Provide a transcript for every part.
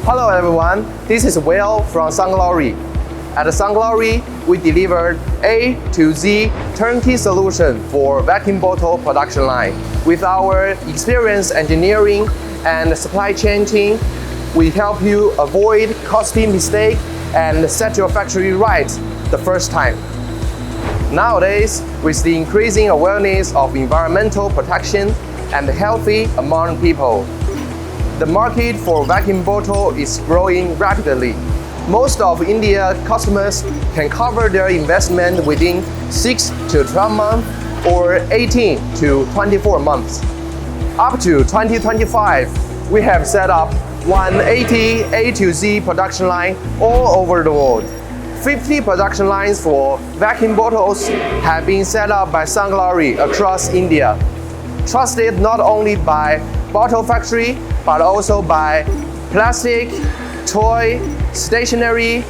Hello everyone, this is Will from SunGlory. At SunGlory, we delivered A to Z turnkey solution for vacuum bottle production line. With our experienced engineering and supply chain team, we help you avoid costly mistake and set your factory right the first time. Nowadays, with the increasing awareness of environmental protection and healthy among people, the market for vacuum bottle is growing rapidly. Most of India customers can cover their investment within 6 to 12 months or 18 to 24 months. Up to 2025, we have set up 180 A to Z production line all over the world. 50 production lines for vacuum bottles have been set up by SunGlory across India, trusted not only by bottle factory but also by plastic, toy, stationery,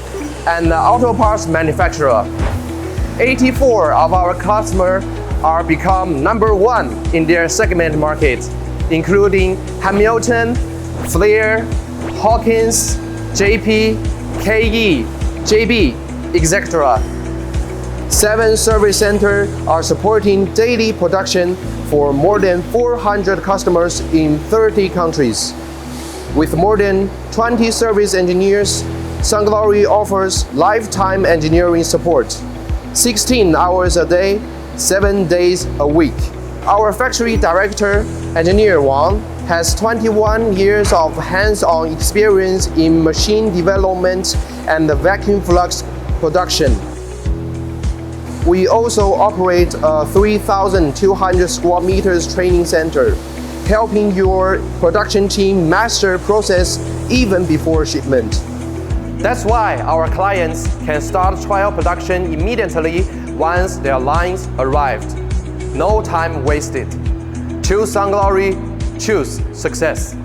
and auto parts manufacturer. 84 of our customers are become #1 in their segment market, including Hamilton, Flair, Hawkins, JP, KE, JB, etc. 7 service centers are supporting daily production for more than 400 customers in 30 countries. With more than 20 service engineers, SunGlory offers lifetime engineering support, 16 hours a day, 7 days a week. Our factory director, Engineer Wang, has 21 years of hands-on experience in machine development and vacuum flux production. We also operate a 3,200 square meters training center, helping your production team master process even before shipment. That's why our clients can start trial production immediately once their lines arrived. No time wasted. Choose SunGlory, choose success.